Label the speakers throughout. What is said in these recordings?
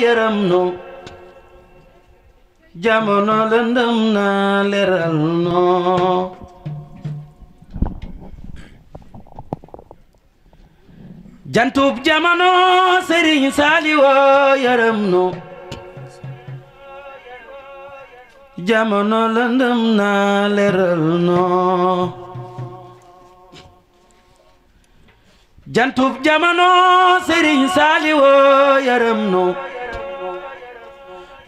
Speaker 1: yaram nu jamono lëndëm na leeral noo jantub jamono Sëriñ Saaliw yaram nu jamono lëndëm na leeral noo jantub jamono Sëriñ Saaliw yaram nu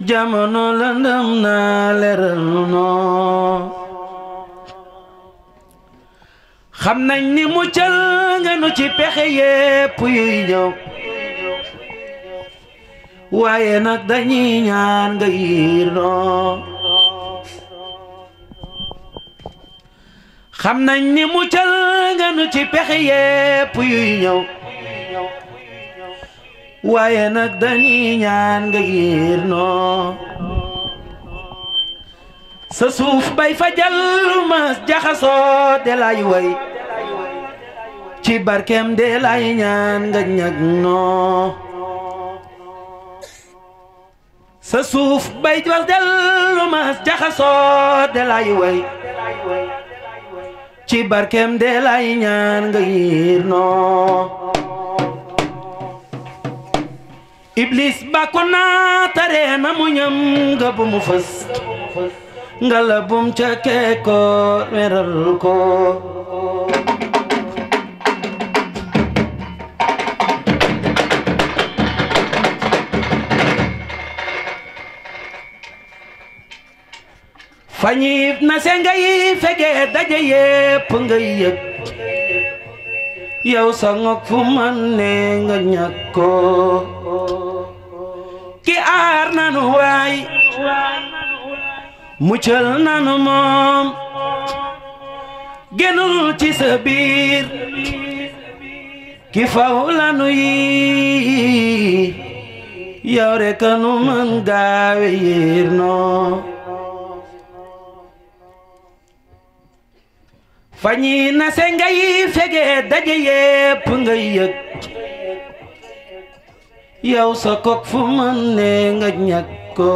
Speaker 1: jamono lëndëm na leeral noo xam nañ ni muccal nga nu ci pexe yépp yuy ñëw waaye nag dañuy ñaan nga yiir noo xam nañ ni muccal nga nu ci pexe yépp yuy ñëw waaye nag dañuy ñaan nga yiir noo sa suuf bay fa jal mas jaxasoo de lay way ci barkem de lay ñaan nga ñag noo sa suuf bay fa jal mas jaxasoo de lay way ci barkem de lay ñaan nga yiir noo Iblis bàkku naa tare na mu ñam nga bu mu fës nga la bum ca keeko weral ko fañiib na se ngay fege daje yépp ngay yëg yow sa ngok fu man ne nga ñàkk ko ki aar nanu waay muccal nanu moom genul ci sa biir ki faw lanu yi yow rek nu mën gaawe yiir noo fañi na se ngay fege daje yépp ngay yëg yow sa kok fu mën ne nga ñàkk ko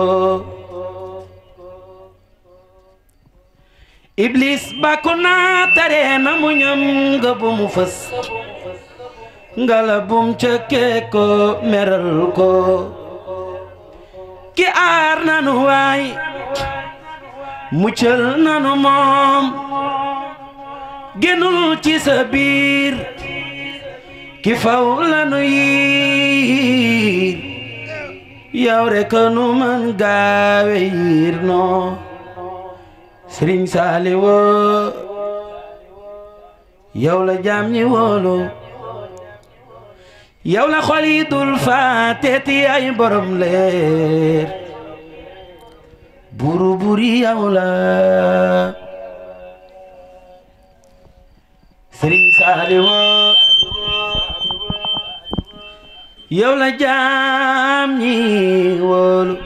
Speaker 1: Iblis bàkku naa tare na mu ñam nga bu mu fës nga la bum ca keeko meral ko ki aar nanu waay muccal nanu moom genul ci sa biir ki faw lanu yiir yow rek nu mën gaawe yiir noo Sëriñ Saaliw yow la jaam ñi wóolu yow la xol yi dul faateeti ay borom leer buru buri yow la Sëriñ Saaliw yow la jaam ñi wóolu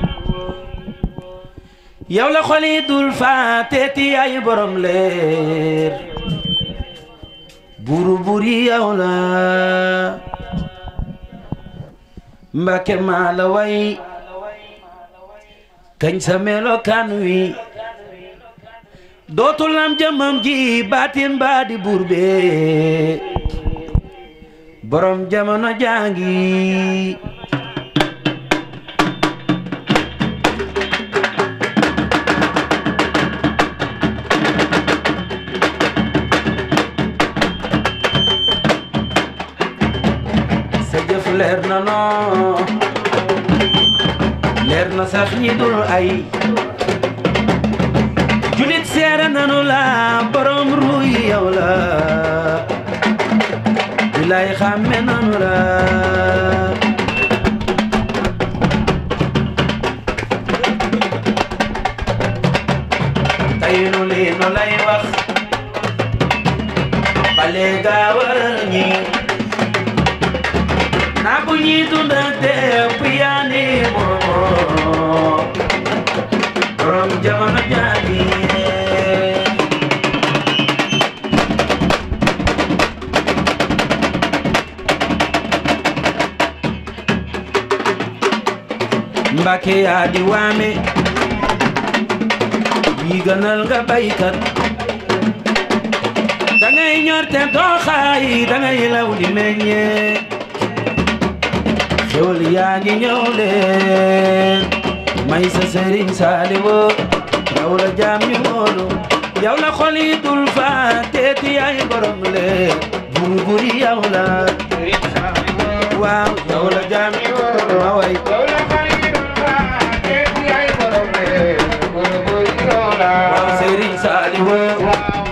Speaker 1: yow la xol yi dul faateeti ay borom leer buru buri yow la Mbàkke maa la way kañ sa melokaan wi dootul am jëmam ji baatin baa di buur bee borom jamono jaangi sa jëf leer na noo leer na sax ñi dul ay julit seere nanu la borom ruuy yow la bilaay xàmme nanu la tey nu lii nu lay wax bale gaa waral ñi naa bu ñuy dundante piyaani borom jamono jaani Mbàkke yaa di waame yi gënal nga baykat dangay ñor te doo xaay dangay law di meññee xewal yaa ngi ñëw leen may sa Sëriñ Saaliwu yow la jaam ñu wóolu yow la xol yi dul fàtte yaay borom leen buru buri yow la waaw yow la jaam ñu wóolu ma way waaw Sëriñ Saaliwu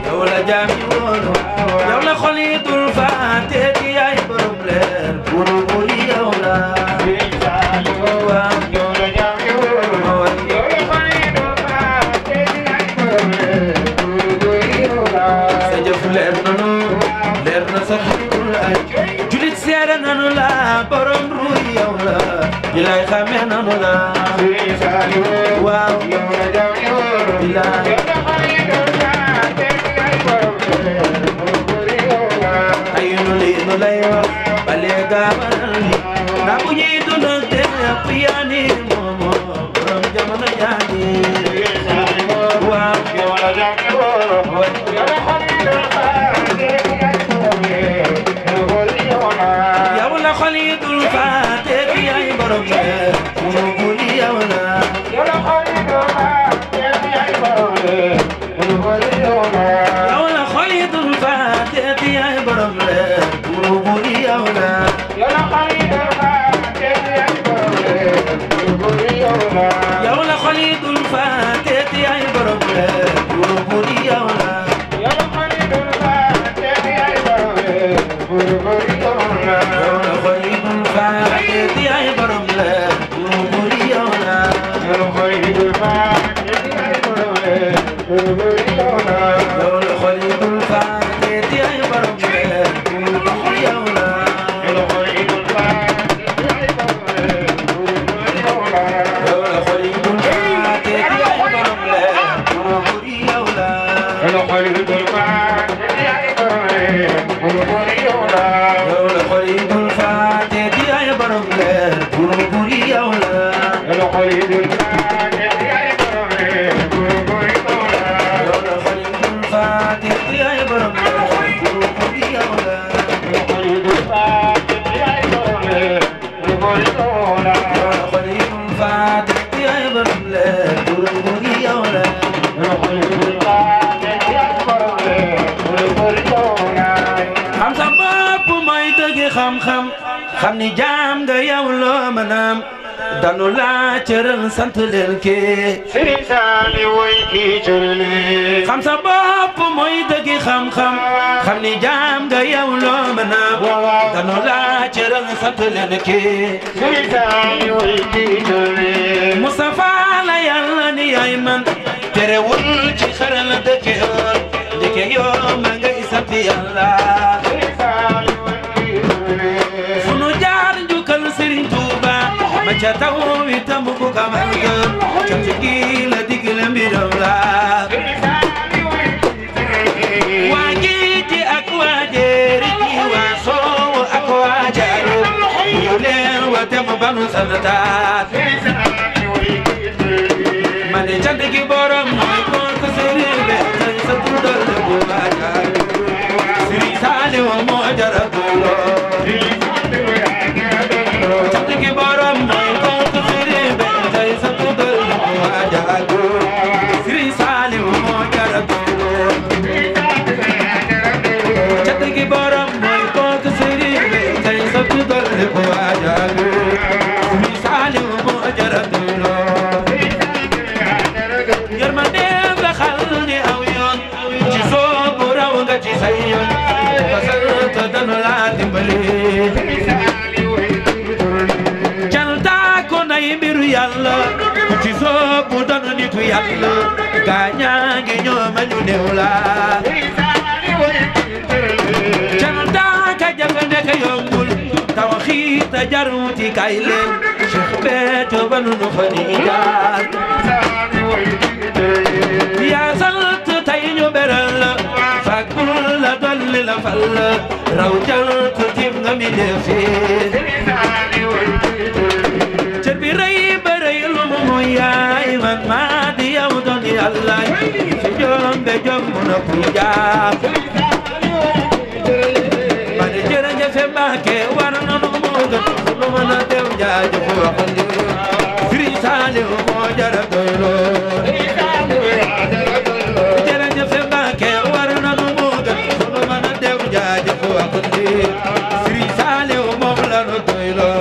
Speaker 1: yow la jaam ñu wóolu yow la xol yi dul fàtte yaay borom leen buru buri yow la julit seere nanu la borom ruuy yow la bilay xame nanu la waaw bilay ay nu lay wax bale gaabanal ni na bu ñuy dundal te ñëpp yaani moomo borom jamono yaani waaw yow la xol yi dul fàtte yaay borom leen buru buri yow la yow la xol yi dul fàtte yaay borom leen buru buri yow la yow la xol yi dul fàtte yaay borom leen buru buri yow la yow la xol yi dul fàtte yaay borom leen buru buri yow la yow la xol yi dul fàtte yaay borom leen buru buri yow la yow la xol yi dul fàtte yaay borom leen buru buri yow la yow la xol yi dul fàtte yaay borom leen buru buri yow la yow la xol yi dul fàtte yaay borom leen buru buri yow la yow la xol yi dul fàtte yaay borom leen buru buri yow la yow la xol yi dul fàtte yaay borom leen buru buri yow la yow la xol yi dul fàtte yaay borom leen buru buri yow la yow la xol yi dul fàtte yaay borom leen buru buri yow la yow la xol yi dul fàtte yaay borom leen buru buri yow la yow la xol yi dul fàtte yaay borom leen buru buri yow la yow la xol yi dul fàtte yaay borom leen buru buri yow la yow la xol yi dul fàtte yaay borom leen buru buri yow la yow la xol yi dul fàtte yaay borom leen buru buri yow la yow la xol yi dul fàtte yaay borom leen buru buri yow la xam sa bopp mooy dëgg xam-xam xam ni jaam nga yow loo mën a am danu laa cëral sant leen kee Sëriñ Saaliw woy kii cërale xam sa bopp mooy dëgg xam-xam xam ni jaam nga yow loo mën a am danu laa cëral sant leen kee Sëriñ Saaliw woy kii cërale Mustafa la yàlla ni yaay man terewul ci xaral dëkke yoon ndeke yoo ma ngay sant yàlla fu nu jaar njukkal Sëriñ Tuuba ma ca taw wi tam ku kamal gën cant gi la digle mbiram la waa géej ak waa jéeri gi waa soow ak waa jaaru ñu leen wa tem banu santaat ma ne cant gi borom mooy ko sëriñ be tay sa tuddal bu waa jaaru Sëriñ Saaliw moo jara tulo cant gi borom mooy ko sëriñ be tay sa tuddal bu waa jaaru Sëriñ Saaliw moo jara tulo cant gi borom mooy ko sëriñ be tay sa tuddal bu waa jaaru Sëriñ Saaliw moo jara tulo yërmandeem la xal ni aw yoon ci soobu raw nga ci say yoon parce que danu laa dimbali canta ko nay mbiru yàlla ci soobu danu nitu yàlla gaañaa ngi ñooma ñu néew la canta ka jafe nekk yombul tawxiit a jar wuti kay leen Cheikh Béthio ba nu fa ni jaar yaa sant tey ñu beral la fàggul la dolli la fal la raw jant tim nga mi defi cër bi rëy ba rëy na ku jaam man jërëjëf Mbàkke war na nu moo gën nu mën a dem jaajëf waxandi Sëriñ Saaliw moo jara doyloo jërëjëf Mbàkke war na nu moo gën nu mën a dem jaajëf waxandi Sëriñ Saaliw moom la nu doyloo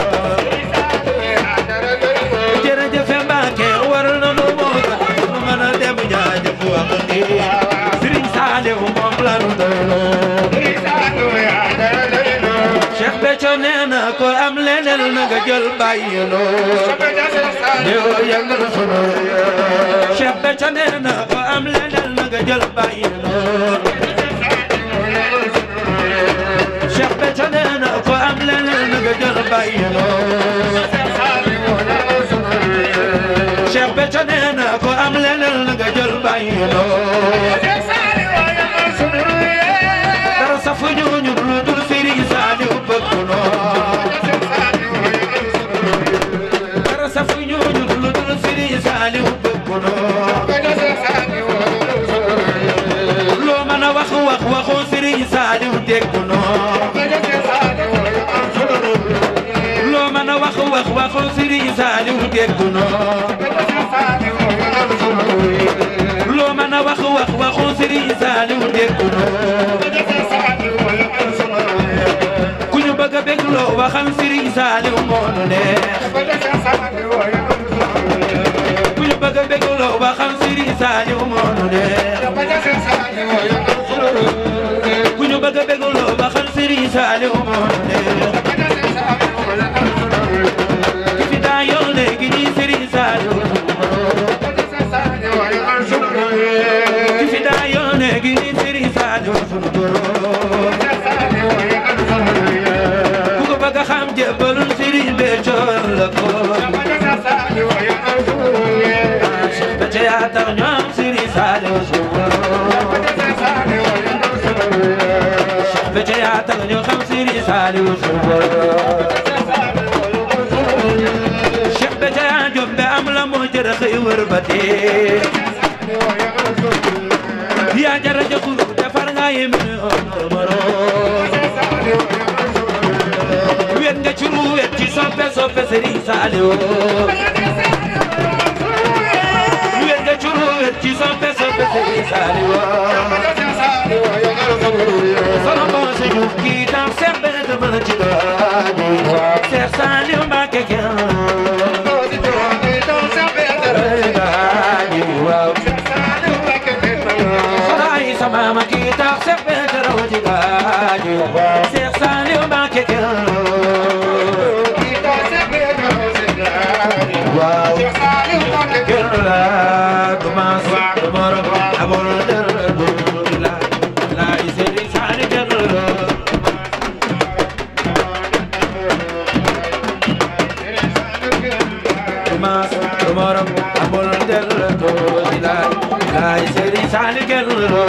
Speaker 1: jërëjëf Mbàkke war na nu moo gën nu mën a dem jaajëf waxandi Sëriñ Saaliw moom la nu doyloo Cheikh Béthio nee na ko am leneen na nga jël bàyyi loo yow yëngal sunu Cheikh Béthio nee na ko am leneen na nga jël bàyyi loo Cheikh Béthio nee na ko am leneen na nga jël bàyyi loo Cheikh Béthio nee na ko am leneen na nga jël bàyyi loo dara safu ñu lu dul Sëriñ Saaliw bëgg dara safu ñu lu dul Sëriñ Saaliw bëgg loo mën a wax waxu Sëriñ Saaliw dégg loo mën a wax waxu Sëriñ Saaliw dégg loo mën a wax waxu Sëriñ Saaliw dégg ku ñu bëgg a bëgg loo waxal Sëriñ Saaliw moo nu neex ku ñu bëgg a bëgg loo waxal Sëriñ Saaliw moo nu neex ku ñu bëgg a bëgg loo waxal Sëriñ Saaliw moo nu neex ki fi daa yow léegi nii Sëriñ Saaliw ki fi daa yow léegi nii Sëriñ Saaliw sunu borom ku ko bëgg a xam jébbalul Sëriñ Béthio la ko Cheikh Béthio yaa tax ñoom Sëriñ Saaliw sunu borom Cheikh Béthio yaa tax ñoo xam Sëriñ Saaliw sunu borom Cheikh Béthio yaa jombe am la moo jërë xëy wër ba dee yaa jara jëkkuru defar nga yem wet nga ci ru wet ci soppe Sëriñ Saaliw wet nga ci ru wet ci soppe Sëriñ Saaliw sono bon se ñu kii tam Cheikh Béthio mën ci doon Cheikh Saaliw Mbàkke kenn sama ma kii tax Cheikh Béthio raw ci gaañu Cheikh Saaliw Mbàkke kenn kii tax Cheikh Béthio raw ci gaañu waaw Cheikh Saaliw Mbàkke kenn la commence du morom abol der du la Sëriñ Saaliw kenn la commence du morom abol der du la Sëriñ Saaliw kenn la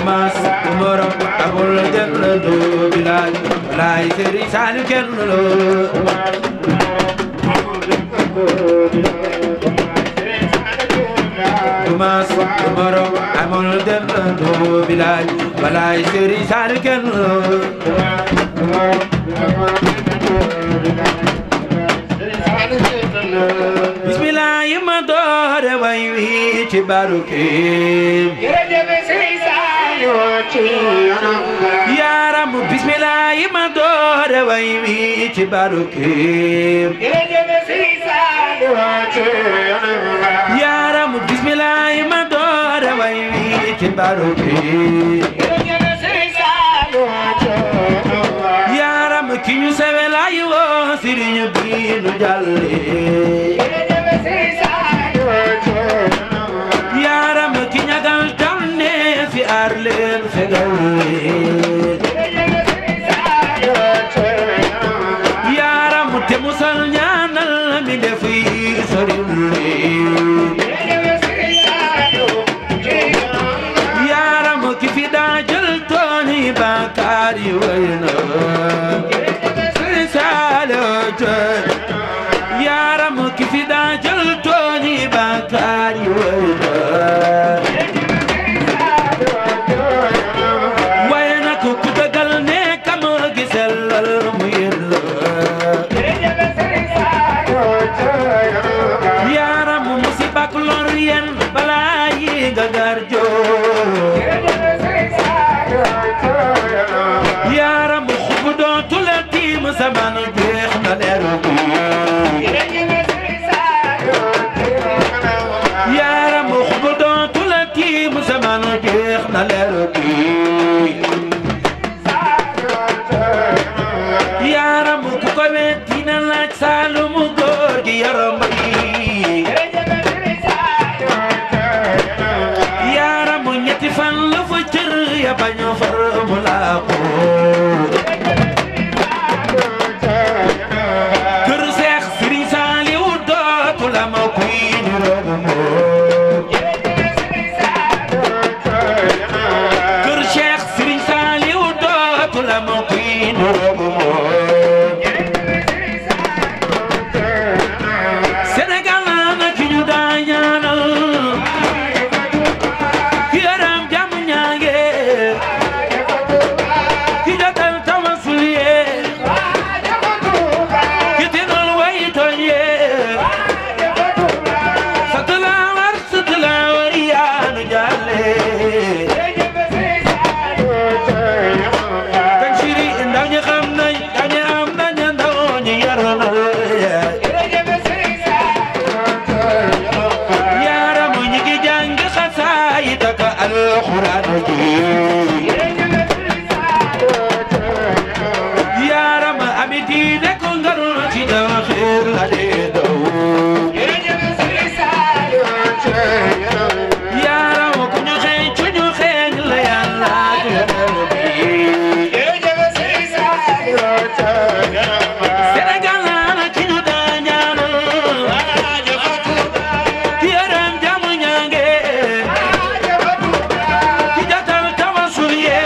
Speaker 1: mas morom abul jël do bilay lay Sëriñ Saaliw kenn la mas morom abul jël do bilay lay Sëriñ Saaliw kenn la bismillah ma doore way wi ci barukeem yaram bismillah ma doore way wi ci barukeem yaram bismillah ma doore way wi ci barukeem yaram ki ñu sewelay wo Sëriñ bi nu jalle yaram ki ñagal tanne fi aar leen fegal yaram te musal ñaanal mi def yi sori yaram ki fi daa jël tooni bàkkaar yi wayna yaram ki fi daa zamanu jeex na leeru yaram xub dootu la tiim zamanu jeex na leeru yaram ku ko wet dina laaj Saalumu góor gi yaram yaram ñetti fan la fa cër ya bañu far mu laaku kër Seex Sëriñ Saaliw dootu la ma kuy kër Seex Sëriñ Saaliw dootu la ma kuy Sénégal na ki ñu daa ñaanal ki yaram jàmm ñaange ki jotal tawasul ye ki tinul way tooñ ye satula war yaanu jàlle kan siri ndaw ñi xam nañ dañu am nañ ndaw ñi yaroon yaram ñi ngi jàng xasaayid ak alxuraan yaram ami diine ko ngarul ci daw xeer la dee daw yaram ku ñu xeeñ la yàlla Sénégal na ci ñu daa ñaanal ki yaram jàmm ñaange ki jotal tawasul ye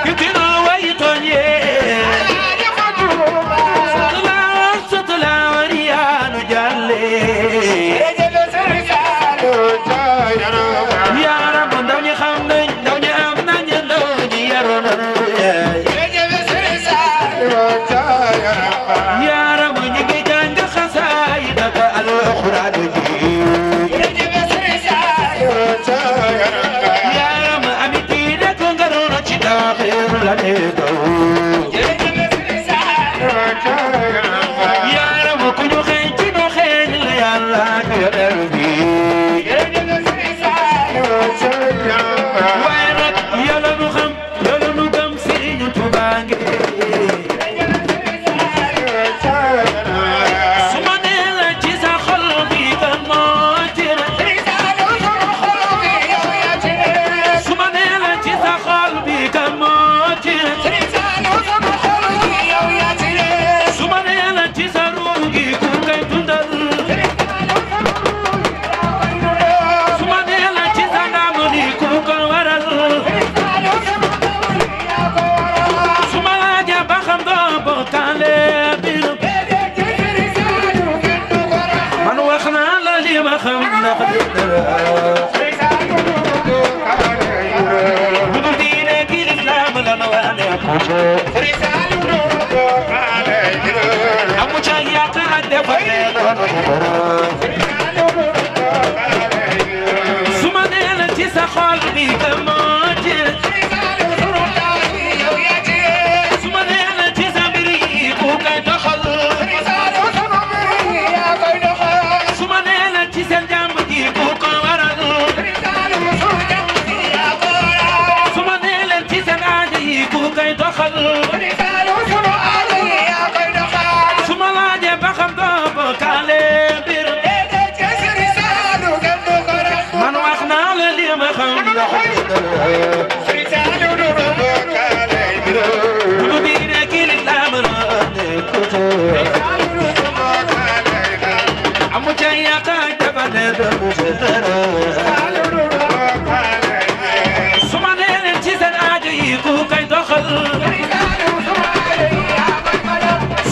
Speaker 1: ki tinul way tooñ ye satula war yaanu jàlle yaram ndaw ñi xam nañ ndaw ñi am nañ ndaw ñi yaroon yaram ñi ngi jàng xasaayid ak alxuraan yaram ami diine ko ngaroon ci taaxir la dee daw yaram ku ñu xeeñ ci ñu xeeñ la yàlla ak yonent bi waaye nag yàlla nu xam yàlla nu gëm Sëriñ Tuubaa ngi su ma nee la ci sa xol bi kan moo ci ne su ma nee la ci sa xol bi kan moo ci ne su ma nee la ci sa ruux gi ku koy dundal su ma nee la ci sa ndam ni ku ko waral su ma laajee ba xam doo bokkaale biir man wax naa la li ma xam ndax bu dul diine gi lislaam la na wane amu ca yaakaar defar leen su ma nee la ci sa xol bi ka moo ci su ma nee la ci sa mbir yi ku koy doxal su ma nee la ci seen jàmm ji ku ko waral su ma nee leen ci seen aajo yi ku koy doxal su ma laajee ba xam doo bokkaale mbir man wax naa la li ma xam ndax bu diine ki lislaam la nekkutu amu ca yaakaar dafa ne dëgg su ma nee leen ci seen aajo yi ku koy doxal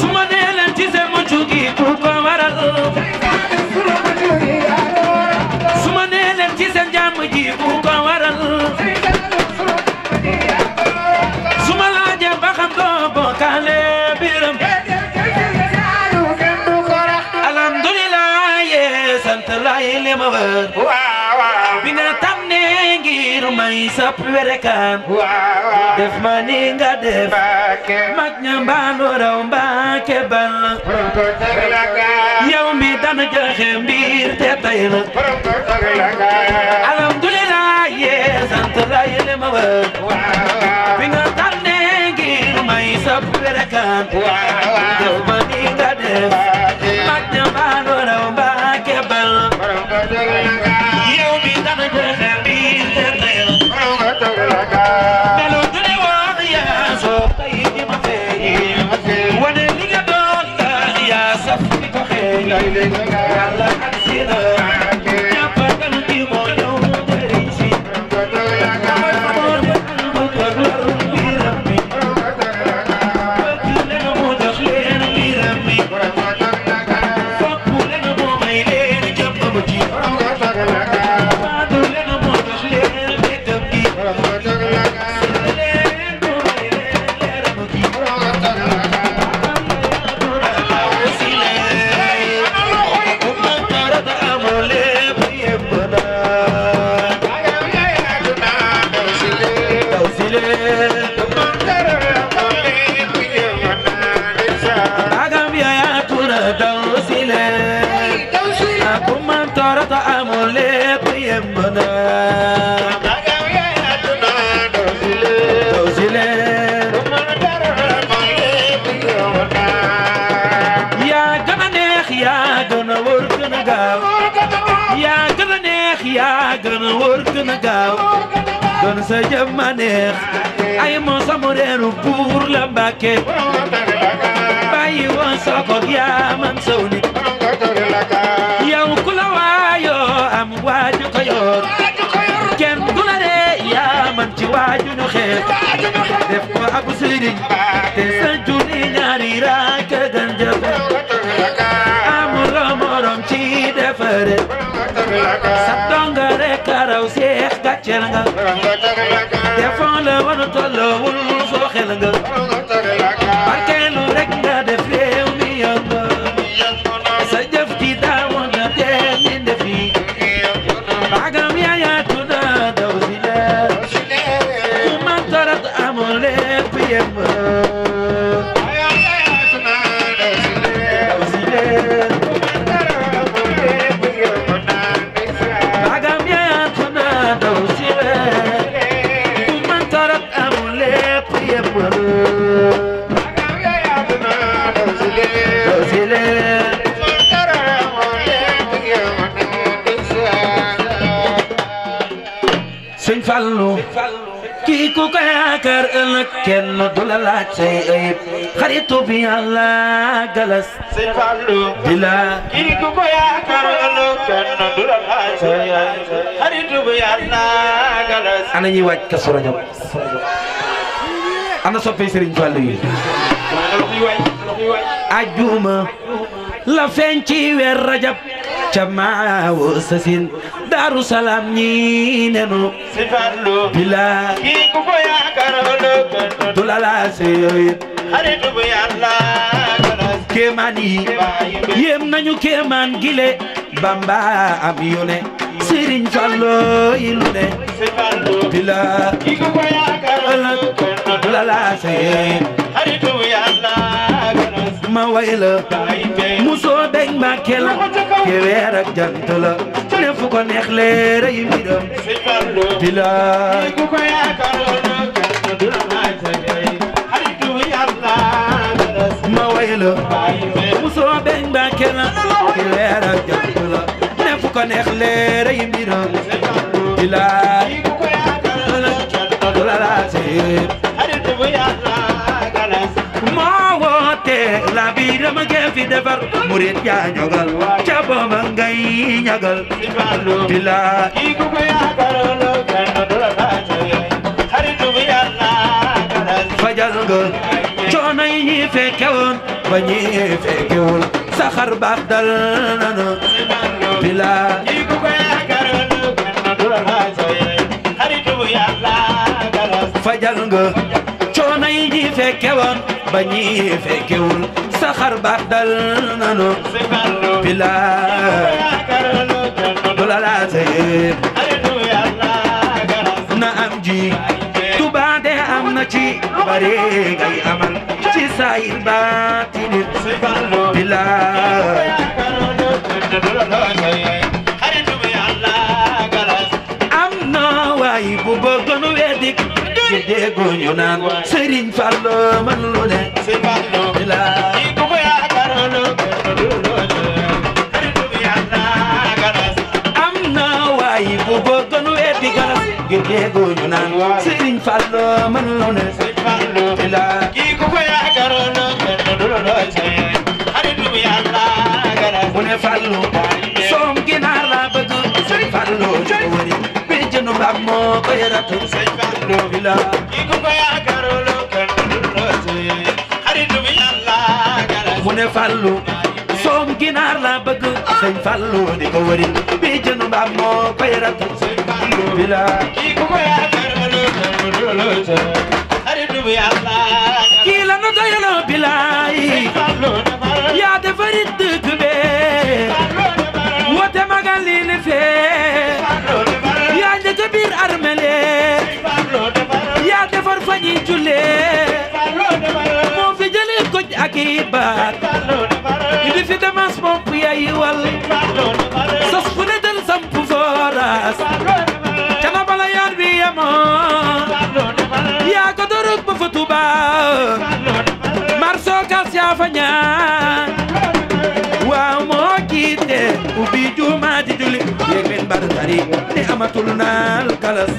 Speaker 1: su ma nee leen ci seen mucc gi ku ko waral su ma nee leen ci seen jàmm ji ku ko waral su ma laajee ba xam doo bokkaale biram alhamdulillah sant lay li ma wër bi nga tànnee ngir may sap werekaan def ma ni nga def mag ña mbaanu raw Mbàkke bal yow mi daan joxe mbir te tay la alhamdulillah yee sant la yéene ma wër bi nga tànnee ngir may sap werekaan def ma ni nga def mag ña mbaanu raw Mbàkke bal yow mi daan joxe mbir te tay la melo dune woon yaa soo tay di ma feeñ wane li nga doon yaa saf di ko xeeñ yàlla ak si na jàppal di moo ñëw jëriñ si doon sa jëm ma neex ay moo sama reenu buur la Mbàkke bàyyi woon sa ko yaa man saw nit yow ku la waayoo am waaju ko yor kenn du la dee yaa man ci waaju ñu xeet def ko ab sëriñ te sa junni ñaari raak gën jëf amuloo morom ci defare sa donga rek raw seex gàcceel nga defoon la wanu tolloowul soo xel nga barkeelu rek nga def réew mi yomb sa jëf ji daawoon na tee ni ndefi bagam yaayaatu na daw si leer ku man torat amul lépp yemb daw si leer bagam yaayaatu na daw si leer ku man torat amul lépp yemb daw si leer Sëñ Fallu kii ku ko yaakaar ëllëg kenn du la laaj say ayib xaritu bi Yàlla galas Sëñ Fallu bila kii ku ko yaakaar ëllëg kenn du la laaj say ayib xaritu bi Yàlla galas ana ñuy waaj Kazu Rajab ana soppey Sëriñ Fallu yi ajuma la feeñ ci weer Rajab ca maawo sasin Daaru Salaam ñi nenu Sëñ Fallu bila kii ku ko yaakaar ëllëg du la laaj say ayib xaritu bi Yàlla galas kéemaan yi yéem nañu kéemaan gile Bamba am yone Sëriñ Fallu yi lu ne Sëñ Fallu bila kii ku ko yaakaar ëllëg du la laaj say ayib xaritu bi Yàlla galas ma way la musoo deñ Mbàkke la ke weer ak jant la ne fu ko neex leer ay mbiram Sëñ Fallu bila ku ko yaakaar du la laaj say ayib xaritu bi Yàlla galas ma way la musoo deñ Mbàkke la ke weer ak jant la ne fu ko neex leer ay mbiram bila ku ko yaakaar du la laaj say ayib xaritu bi Yàlla galas moo woote la biiram ge fi defar murit yaa ñogal ca booba ngay ñagal bila kii ku ko yaakaar kenn du la laaj xaritu bi Yàlla galas fajal nga coono yi ñi fekke woon ba ñi fekkewul saxar baax dal nanu bila kii ku ko yaakaar kenn du la laaj xaritu bi Yàlla galas fajal nga coono yi ñi fekke woon ba ñi fekkewul saxar baax dal nanu bila du la laaj ci bare ngay amal ci sayir baatini bilaay am na waay bu bëggoon weddik ci déggu ñu naan Serigne Fallu man lu ne bilaay am na waay bu bëggoon weddik ci déggu ñu naan Serigne Fallu man lu ne mu ne Fallu soom ginaar la bëgg Sëñ Fallu ci wëri bi jënu mbaam moo ko yaratu Sëñ Fallu bila mu ne Fallu soom ginaar la bëgg Sëñ Fallu di ko wëri bi jënu mbaam moo ko yaratu Sëñ Fallu bila kii la nu doyaloo bilaay yaa defarit dëkk bee woote magal lii ne fee yaa njëkk biir armele yaa defar fa ñuy jullee moo fi jëlee goj ak i baat di fi demas bopp yaay wal sos fu ne del samp fooras cana bala yaar bi yemoon yaa ko dorog ba fa Tuuba marso kas yaa fa ñaan waaw moo jiite ubbi juuma di julli yéeg leen bar tari ne amatul naal kalas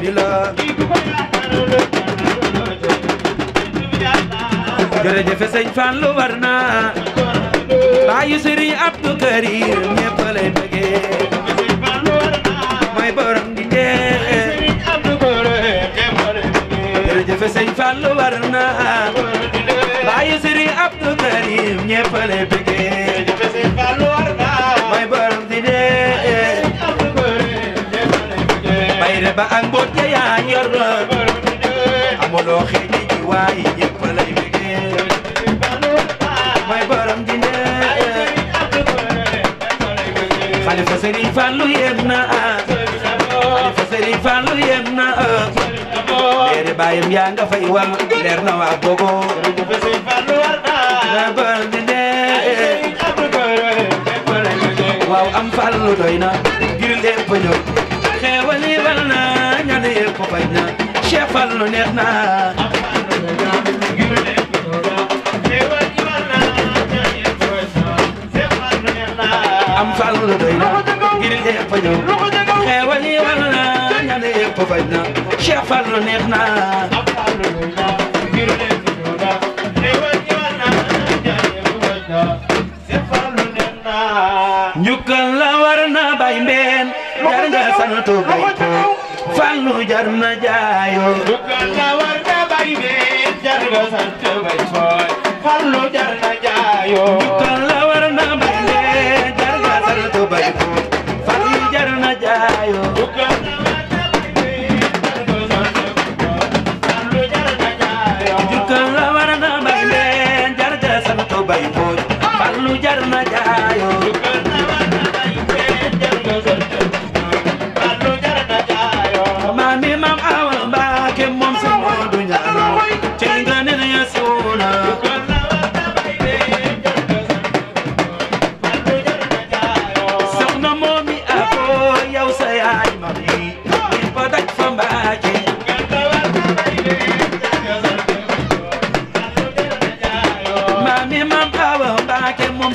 Speaker 1: bila jërëjëf Sëñ Fallu war na baayu Sëriñ Abdou Karim ñépp lay bëggee mooy borom di njee jërëjëf Sëñ Fallu war na baayu Sëriñ Abdou Karim ñépp lay bëggee mooy borom di njee bayre ba ak mboot ya yaa yor amuloo xeeji ji waay ñépp lay bëggee mooy borom di njee Xalifa Sëriñ Fallu yem na Xalifa Sëriñ Fallu yem na leeri baayam yaa nga fay wal leer na waa bogo mooy borom di njee waaw am Fallu doy na ngir lépp ñëw xeewali wal na ñaan yépp bañ na Cheikh Fallu neex na am Fallu doy na ngir lépp ñëw xeewali wal na ñaan yépp bañ na Cheikh Fallu neex na njukkal la war na bay mbeen jar nga sant bay Fallu jar na jaayo njukkal la war na bay mbeen jar nga sant bay Fallu jar na jaayo njukkal la war na bay mbeen jar nga sant bay Fallu jar na jaayo njukkal la war na bay mbeen jar nga sant Fallu jar na jaayo njukkal la war na bay mbeen jar nga sant bay Fallu jar na jaayo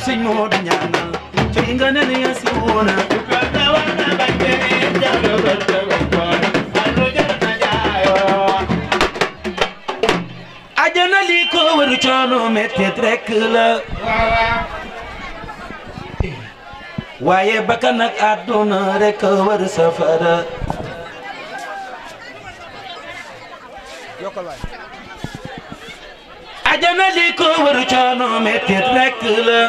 Speaker 1: Sëñ Moodu ñaanal ci nga ne ya si woona ajana li ko wër coono mettit rek la waaye bakkan ak àdduna rek wër safara ajana li ko wër coono mettit rek la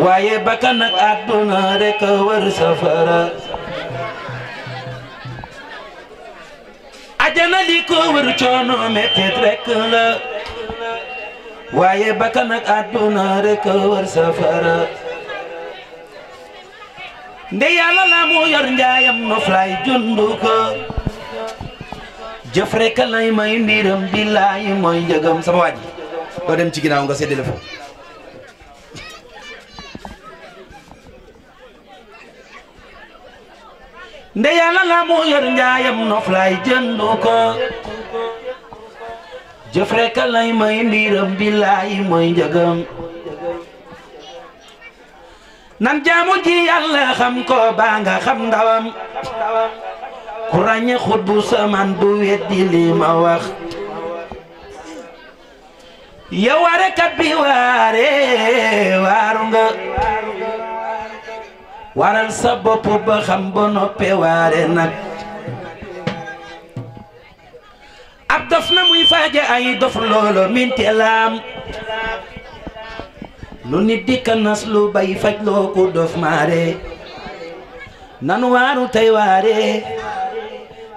Speaker 1: waaye bakkan ak àdduna rek wër safara ajana li ko wër coono mettit rek la waaye bakkan ak àdduna rek wër safara nde Yàlla la mu yor njaayam no fly jundu ko jëf rek lay may mbiram billaay mooy njëgam sama waaj doo dem ci ginnaaw nga séddale foofu nde yàlla la moo yor njaayam noflaay jëndu ko jëf rek lay may mbiram billaay mooy njëgam nan jaamu ji yàlla xam ko baa nga xam ndawam ku ràññe xut bu saman bu weddi li ma wax yow waare kat bi waare waaru nga waral sa bopp ba xam ba noppe waare nag ab dof na muy faaje ay dof loolo minteelaam lu nit di kanas lu bay faj loo ko dof maare nan waaru tey waare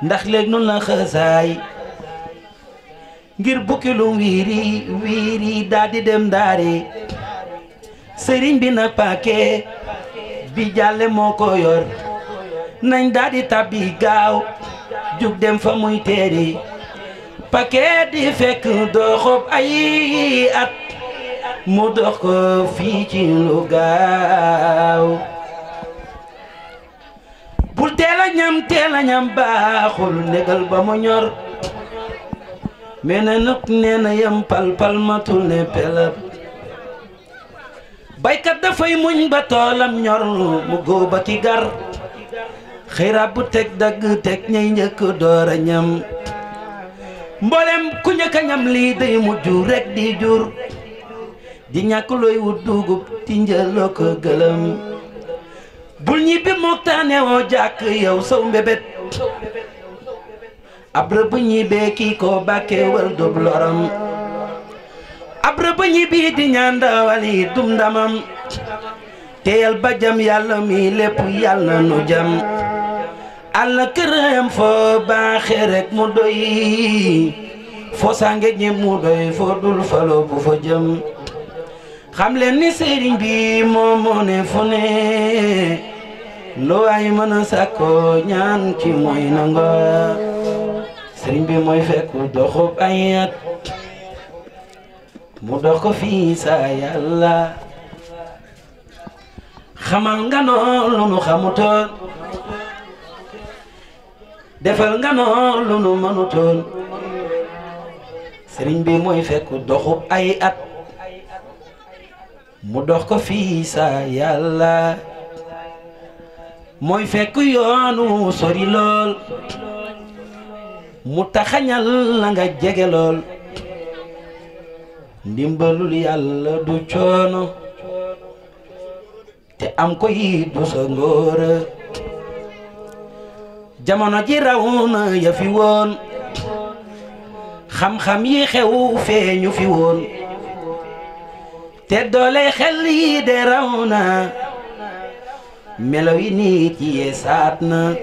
Speaker 1: ndax léeg nun la xësaay ngir bukki lu wiiri wiiri daldi dem daari sëriñ bi nag paake bi jàlle moo ko yor nañ daldi tabbi gaaw jug dem fa muy teeri paake di fekk doxob ay at mu dox ko fii ci lu gaaw bul teel a ñam baaxul négal ba mu ñor mene nuk neena yam pal matul ne pelab baykat dafay muñ ba toolam ñor mu góoba ki gar xëyra bu teg dagg teg ñay njëkk door a ñam mboolem ku njëkk a ñam lii day mujj rek di jur di ñàkk looy wut dugub di njëloo ko gëlëm bul ñibbi mooktaane woo jàkk yow saw mbébét ab rëbb ñibbee kii ko bàkkee wal dub loram ab rëbb ñibbi di ñaan ndawal yi dum ndamam teyal ba jam yàlla mi lépp yàlla nu jam àlla këram foo baaxee rek mu doy foo sànge ñi mu doy foo dul falo bu fa jëm xam leen ni sëriñ bi moo ne fu ne lu waay mën a sàkkoo ñaan ci mooy nango sëriñ bi mooy fekk doxub ay at mu dox ko fii sa yàlla xamal nga noo lu nu xamutoon defal nga noo lu nu mënutoon sëriñ bi mooy fekk doxub ay at mu dox ko fii sa yàlla mooy fekk yoonu sori lool mu taxañal la nga jege lool ndimbalul yàlla du coono te am ko yi du sa ngóora jamono ji raw na ya fi woon xam-xam yi xew feeñu fi woon te doole xel yi de raw na melaw yi nit yi saat na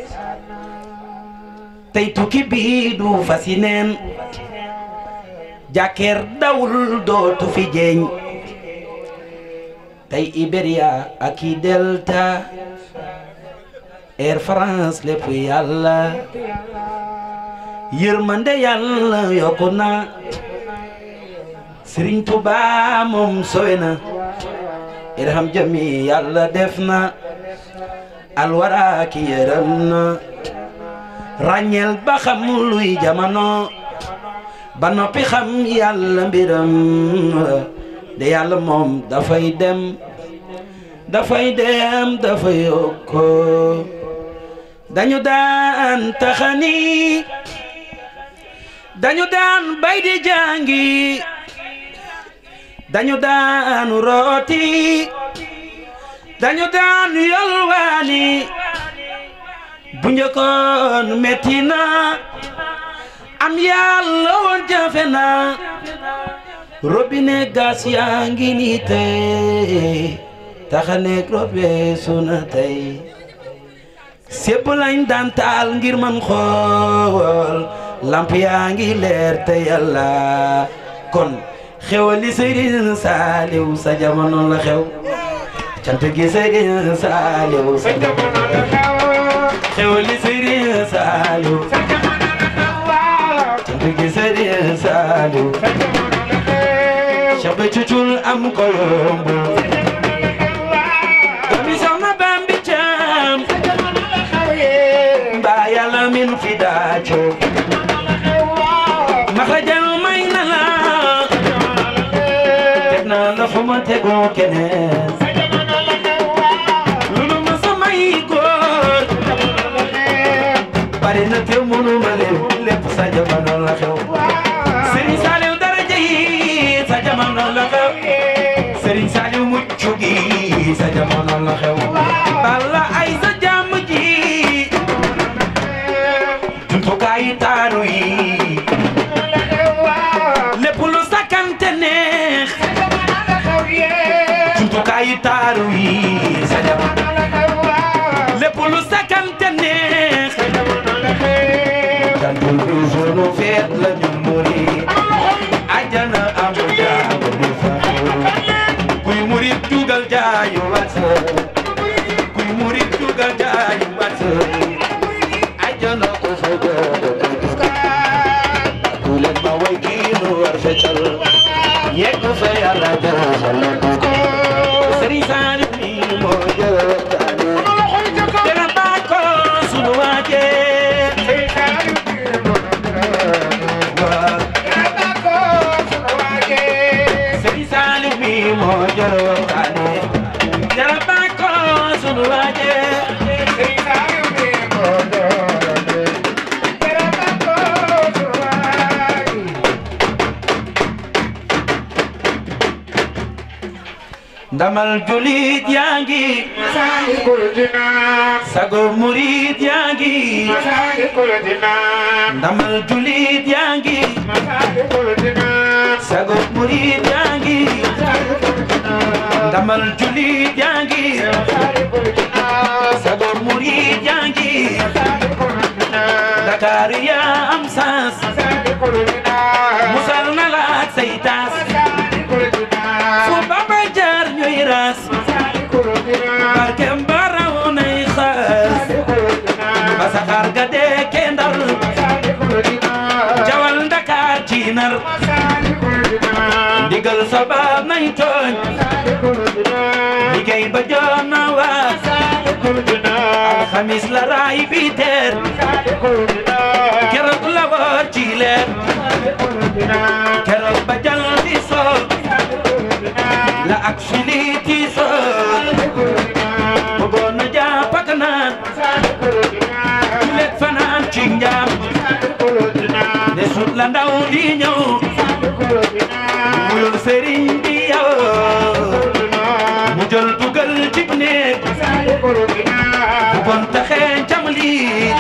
Speaker 1: tey tukki bi du fasi neen jàkkeer dawul dootu fi jeeñ tey Iberia ak i Delta Air France lépp yàlla yërmande yàlla yokku na Sëriñ Tuubaa moom sowe na irham jami yàlla def na alwara ki yërëm na ràññeel ba xam luy jamono ba noppi xam yàlla mbiram de yàlla moom dafay dem dafay yokko dañu daan taxani dañu daan bay di jàngi dañu daan rooti dañu daan yolwaani bu njëkkoon metti na am yàlla woon jafe na robinet gas yaa ngi nii tey taxaneeg robe suna tey sépp lañ daan taal ngir man xool lamp yaa ngi leer te yàlla kon xewali Sëriñ Saaliw sa jamono la xew cant gi Sëriñ Saaliw sa jamono la xew xewali Sëriñ Saaliw sa jamono la xew bigi Serigne Saliou Cheikh Béthio Thioune am ko yomb doomi Soxna Bambi Thiam mbaa Yàlla min fi daaco maxrajal may na la teg naa la fu ma tegoo keneen lu nu ma sa may góor bari na te mënu ma lépp sa jamono la xew Serigne Saliou daraja yi sa jamono la xew Serigne Saliou mucc gi sa jamono la xew balla ay sa jàmm ji jumtukaay taaru yi lépp lu sakante neex jumtukaay taaru yi sa jamono lépp lu sakante neex jantul bi jono feet la ñu muri ajana am jaamu di fa kuy murit dugal jaayu wat kuy murit dugal jaayu wat ajana ko fa ku leen ma way kii nu war fetal yegg fa Yàlla jëfal Serigne Saliou mi moo jëfal dara ba ko sunu waaje Serigne Saliou mi moo jëfal dara ba ko sunu waaje ndamal julit yaa ngi sago murid yaa ngi ndamal julit yaa ngi sago murid yaa ngi ndamal julit yaa ngi sago murid yaa ngi Dakar yaa am sens musal na la ak say taas fu Bamba jaar ñuy ras barkem baraw nay xaas ba saxaar ga deeke Ndar jawal Dakar ci nar ndigal sabab nay tooñ liggéey ba joon na waas alxamis la raay bi teer keroog la woor ci leer keroog ba jal di sol la ak filiti sol bëggoon na jàpp ak naan lekk fanaan ci njaam desut la ndaw di ñëw wuyul sëriñ bi yow mu jël dugal ci néeg bu bon taxee jam lii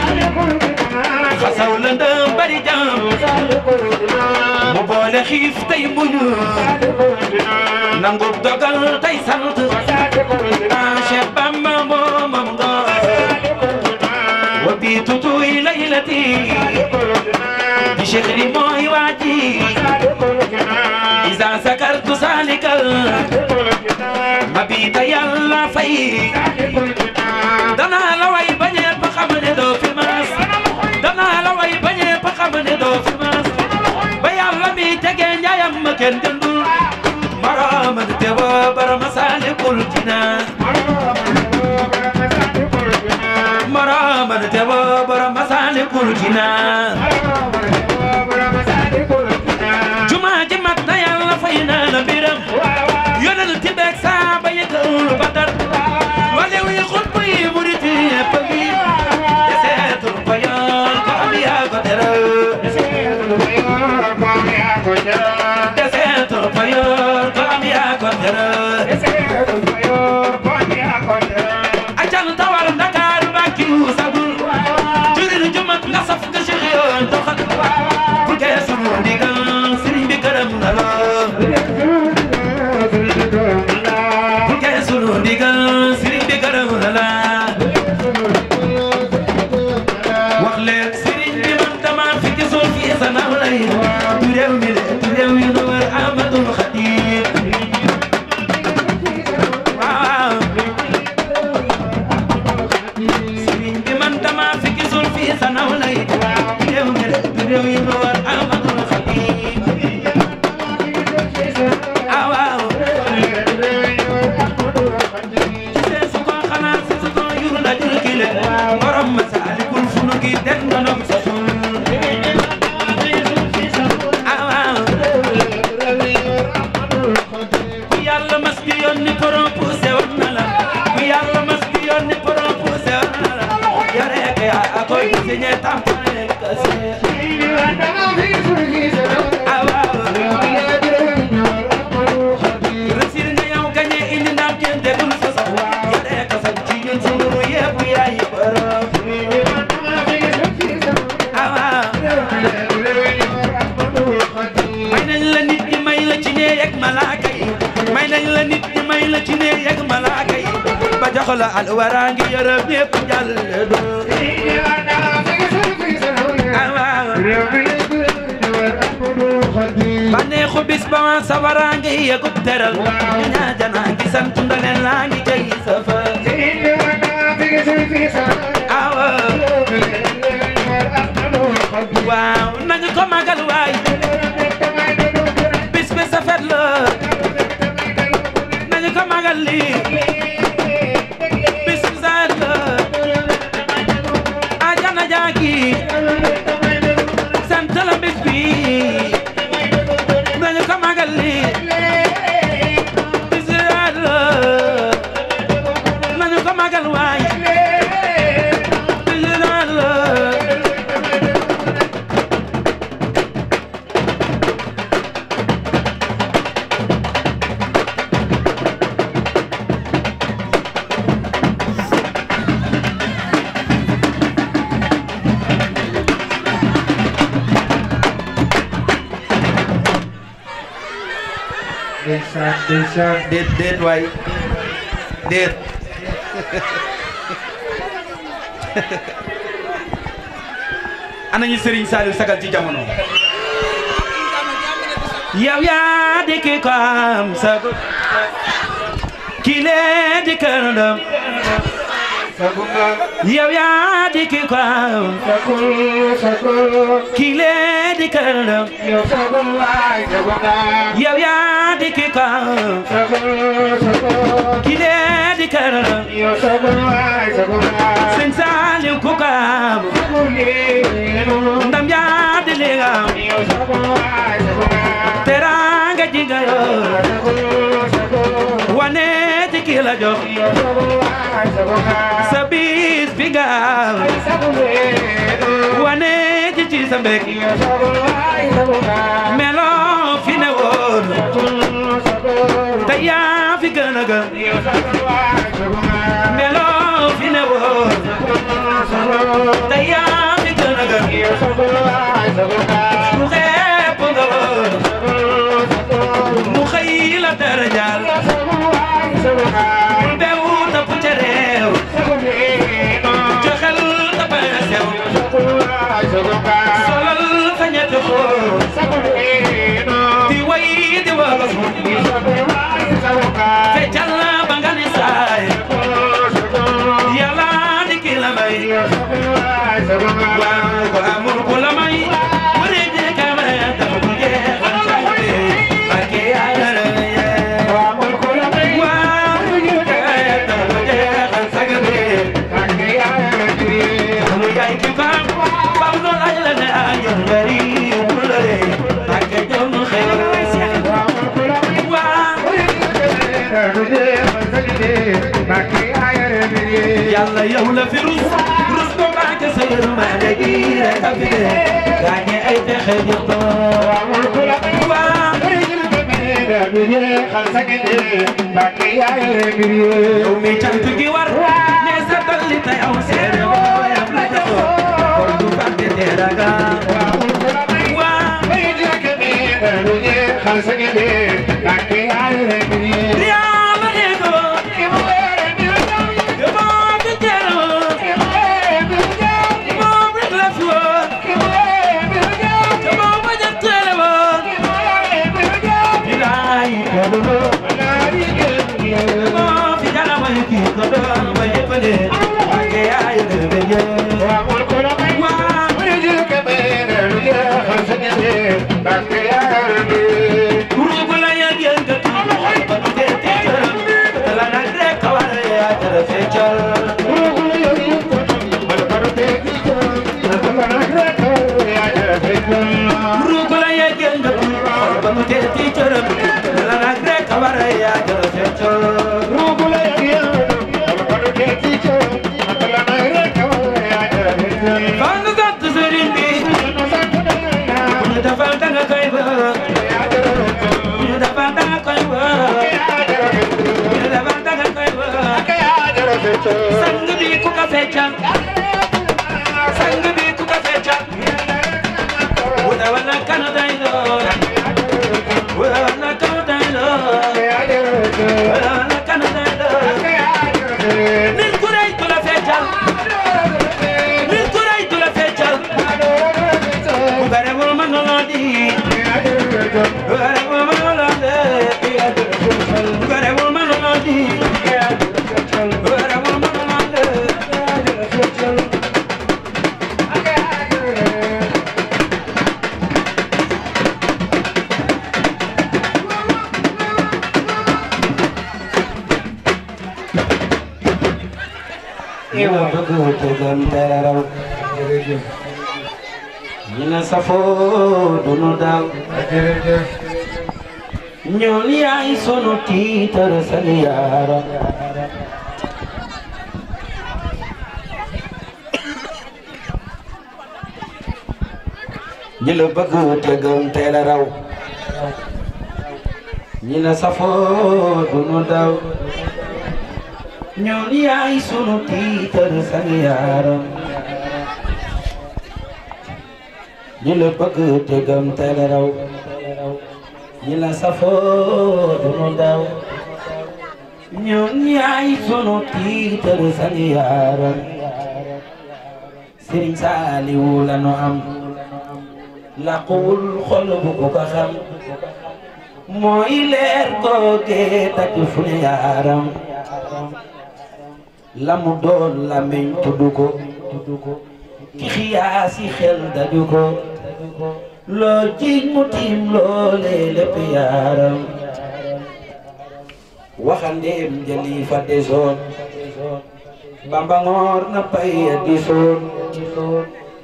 Speaker 1: xasaw la ndëm bari jam mu boole xiif tey muñu nangu dogal tey sant Cheikh Bamba moomam nga wa biitutu laylati di Cheikh li mooy waaji iza sakartu salikal ma biita Yàlla fay danaa la way ba ñepp xam ne doo fi maas danaa la way ba ñepp xam ne doo fi maas ba Yàlla mi tege njaayam ma kenn jëndul maraman te ba bara Masaalikul Jinaan maraman te ba bara Masaalikul Jinaan jumaa ji mat na Yàlla fay na la mbiram yonal ti beeg saaba yëgal Badar wale wi xutba yi murit yi yëpp a ngi deseetul ko yoon ko am yaa ko tere deseetul ko yoon ko am yaa ko tere acal tawal Dakar Mbàkke sagul jurin jumat nga saf nga Cheikh yoon doxal pour que sunu ndigal sëriñ bi gërëm na la pour que sunu ndigal sëriñ bi gërëm na la wax leen sëriñ bi man dama fi gisul fii sa naw lay du réew mi de du réew mi nu wër Ahmadul Xadim waaw sëriñ bi man dama fi gisul fii sa naw lay du réew mi de du réew mi nu wër Signe tampane kase Resir nga yow gañe indi ndam kenn degul sa sa yade kasam ci ñun sunu yépp yaay borom may nañ la nit ñi may la ci ne ak malaaka yi may nañ la nit ñi may la ci ne ak malaaka yi ba jox la alwara ngi yërëm ñépp jàll do baneexu bis ba ma sawara ngi yegub teral ñaa jana ngi sant ndaleen laa ngi jay safa waaw nañu ko magal waay bis bi safet la nañu ko magal lii bis bi safet la ajana jaagi sant la bis bi nañu ko magal lii bis bi safet la nañu ko magal waay bis bi safet la déet waay déet ana ñu Serigne Saliou sagal ci jamono yow yaa di ki ko am sago ki lee di këndam yow yaa di ki ko am ki lee di këndam yow yaa di ki ko am ki lee di këndam Sëñ Saliou ku ko am ndam yaa di li nga am teranga ji nga yor wane ci ki la jox sa bis bi nga am wane ci sa mbég melo fi ne woon te yaa fi gën a gën melo fi ne woon te yaa fi gën a gën mu xeeb nga woon mu xëy la darajaal bewu topp ca réew joxel ta ba sew solal fa ñett xool di way di wagas feccal ba nga ni saay yàlla di ki la may waaw ko amul ku la may wari di kamara dafa bu jeexal saay barke yàlla yàlla yow la fi rus rus ko bàcc sa yërmande gi rek a fi dee gaañe ay pexe ñëpp yow mi cant gi war ne sa dolli te yow seede booyam la joxo kon du fàtte teraanga Bang Ñina safoo dunu daw ñoon yaay sunu tiitar sal yaara ñi la bëgg te gëm teel a raw ñina safoo dunu daw ñoon yaay sunu tiitar sal yaara ñi la bëgg te gëm teel a raw ñi la safoo dunu daw ñoon yaay sunu tiitar sal yaara Sëriñ Saaliwu la nu am laqul xol bu ko xam mooy leer googee taj fu ne yaaram la mu doon la meñ tudd ko ki xiyaasi xel daju ko loo jiñ mu tiim loolee lépp yaaram waxandeem jëli fa desoon Bamba ngoor na pay di soon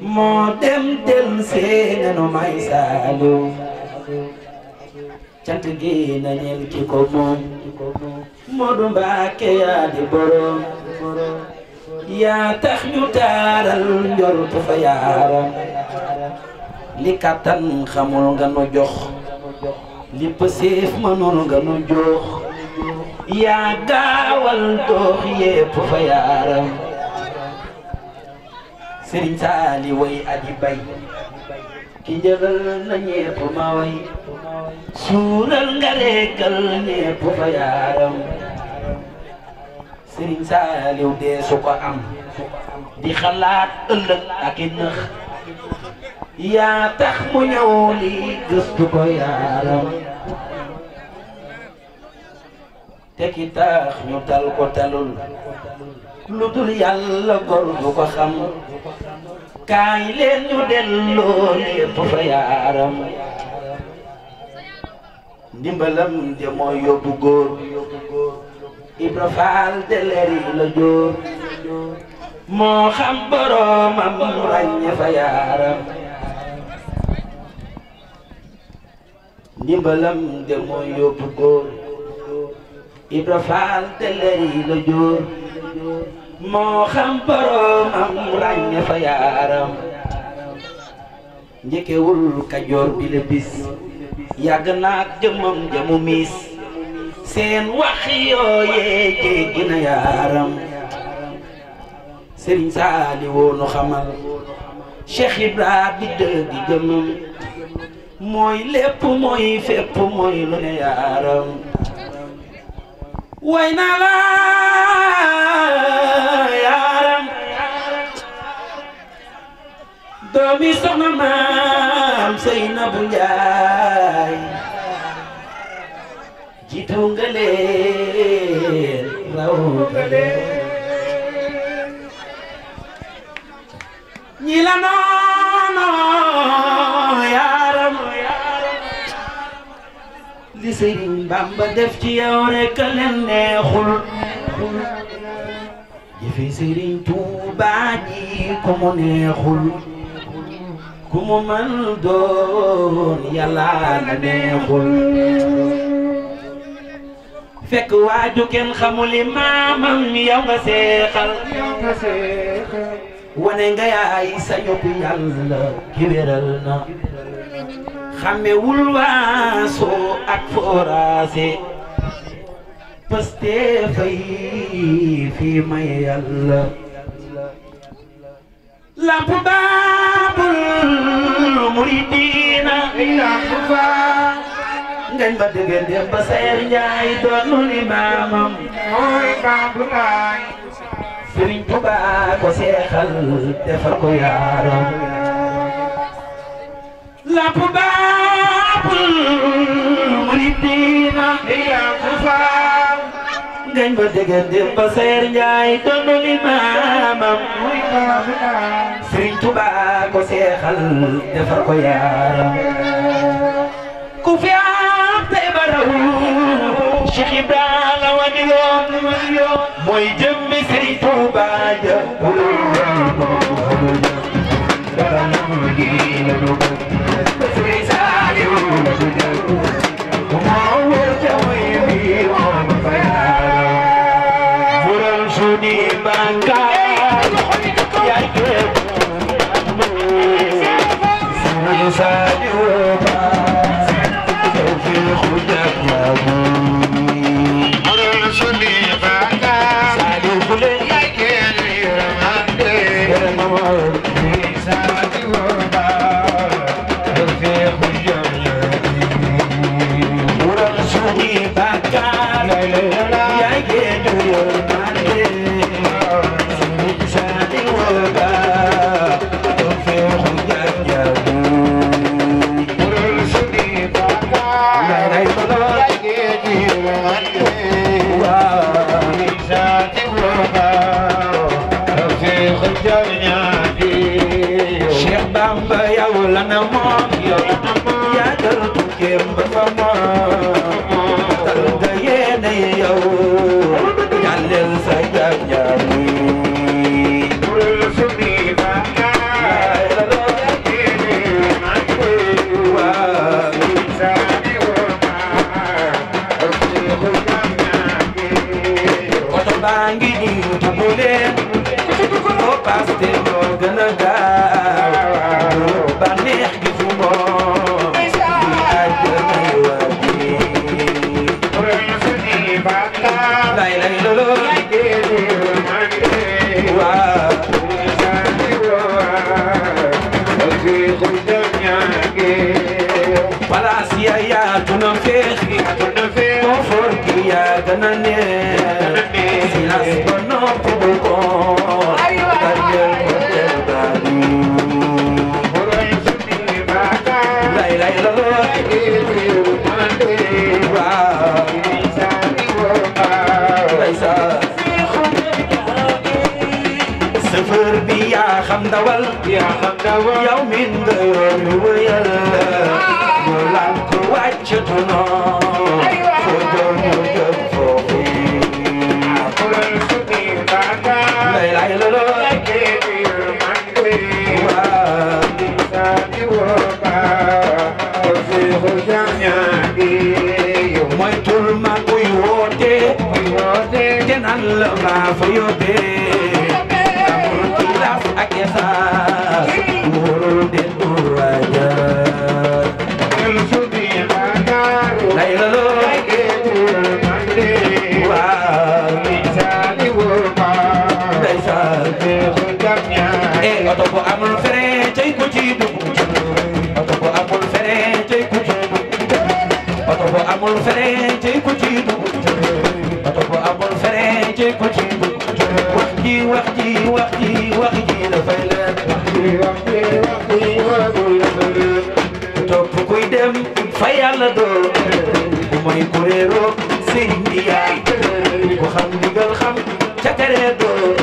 Speaker 1: moo dem del seenenu may Saaliw cant gi na ñel ki ko moom Moodu Mbàkke yaa di borom yaa tax ñu taaral njortu fa yaaram li kattan xamul nga nu jox li pëseef mënul nga nu jox yaa gaawal dox yépp fa yaaram Sëriñ Saali way aji bay ki njëgal na ñépp ma way suural nga lekkal ñépp fa yaaram Sëriñ Saaliw dee su ko am di xalaat ëllëg ak i nëx yaa tax mu ñëw li gëstu ko yaaram te ki tax ñu tal ko talul lu dul yàlla gor du ko xam kaay leen ñu delloo lépp fa yaaram ndimbalam de mooy yóbbu góor Ibra Faal de leeri la jóor moo xam boroomam ràññe fa yaaram ndimbalam de mooy yóbbu góor Ibra Faal de leeri la jóor moo xam boroomam ràññe fa yaaram njëkkewul Kajoor bi la bis yàgg naag jëmmam jëmu miis seen wax yooyee jéggi na yaaram Sëriñ Saali woonu xamal Cheikh Ibra di dëgg jëmmam mooy lépp mooy fépp mooy lu ne yaaram way naa la yaaram doomi soxna maam Seynabu Njaay jiitu nga leen raw nga leen ñi la noono yaaram li Sëriñ Bamba def ci yow rekk leen neexul jëfi Sëriñ Tuubaa ji ku mu neexul ku mu mën doon Yàlla la neexul fekk waaju kenn xamuli maamam yow nga seexal wane nga yaay sa ñoppi Yàlla ki wéral na xamewul waasoo ak fooraase paste fay fi may Yàlla lamp baabul المريدين إلى كفار ngañ ba dégg dem ba Seer Njaay doonu limaamam mooy Bambulaay Sëriñ Tuba ko seexal defal ko yaaram lamp baabul muridina ila kufar ngañ ba dégg dem ba Seer Njaay doonu limaamam mooy Bambulaay Sëriñ Tuba ko seexal defal ko yaaram ku fi Cheikh Ibrahima wani yoon mooy jëmmi Sëriñ Tuuba ja bural suni banka yaay gëm sunu saaliwa fi xujak yabu Cheikh Bamba yow la na moom yaa dal tukkeem ba fa moom dal nga yéene yow jàllel sa jaar-jaar oto baa ngi nii bu leen paste moo gën a gaaw ba neex gi fu moom di ay gënay waji lay lay lolo waa palaas ya yaatu na feexi confort gi yaa gën a neex silas ba nopp bu ko safar bi yaa xam dawal yow min nga yoon wëyal ñu lan ko wàccatu noo foo doon ñu jëm foofu lay lay lolo mooy tul ma kuy woote te nan la maa fa yóbbee amul kilaaf ak esaas wóorul de duraja lay la loo oto bu amul frein cay ku ci dugg oto bu amul frein cay ku ci dugg oto bu amul frein cay ku ci dugg oto bu amul frein cay ku ci dugg wax ji dafay leer topp kuy dem fa yàlla doon bu mooy kuréeroo sëriñ bi yaay ku xam ndigal xam ca tere doon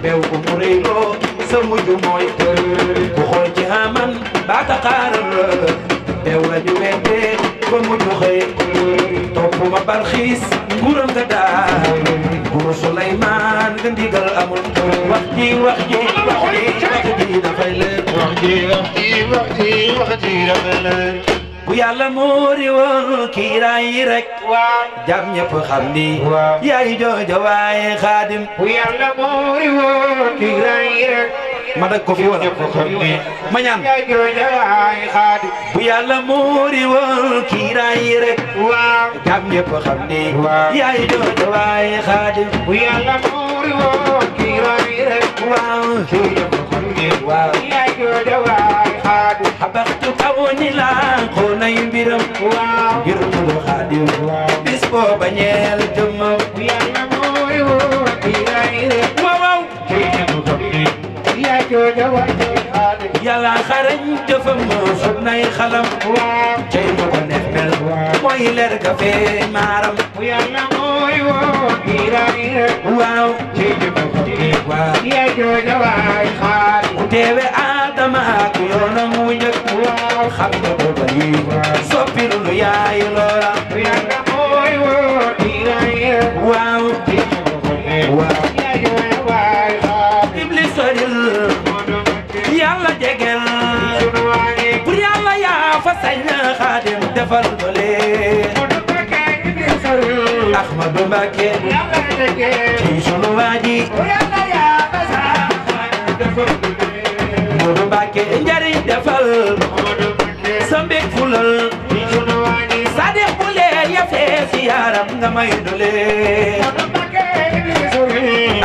Speaker 1: beew ko mu rëy loo sa mujj mooy ku xool ci xaman baata xaaral beew la ñu weddee ba mujj xëy topp ma barxiis nguuram nga daal guru Suleymaan nga ndigal amul wax ji dafay leer wax ji dafay leer bu yàlla moori woon kiiraay yi rek jam ñëpp xam ni yaay jooja waaye xaadim bu yàlla moori woon kiiraay yi rek ma dag ko fi wala ko xam ni ma ñaan yaay jooja waaye xaadim bu yàlla moori woon kiiraay yi rek jam ñëpp xam ni yaay jooja waaye xaadim bu yàlla moori woon kiiraay yi rek yaay jooja waaye xaadim ñi laa ko nay mbiram ngir tudd Xaadim bis booba ñeel jëmmam yàlla mooy woo waaw yàlla xarañ jëfam sut nay xalam cey mu ko neex mel mooy leer ga fee maaram yàlla mooy woo waaw cey jëfam waaw ku teewe Adama ak yoonam wu njëkk xam nga booba yi soppilu lu yaay loola yàlla mooy woo waaw waaw Iblis soril yàlla jegel pour yàlla yaa fa sañ Xaadim defal dole Ahmadu Mbakke ci sunu waaji Ahmadu Mbakke njariñ defal sa mbég fulal Sadiq bu leen ya feesi yaram nga may dole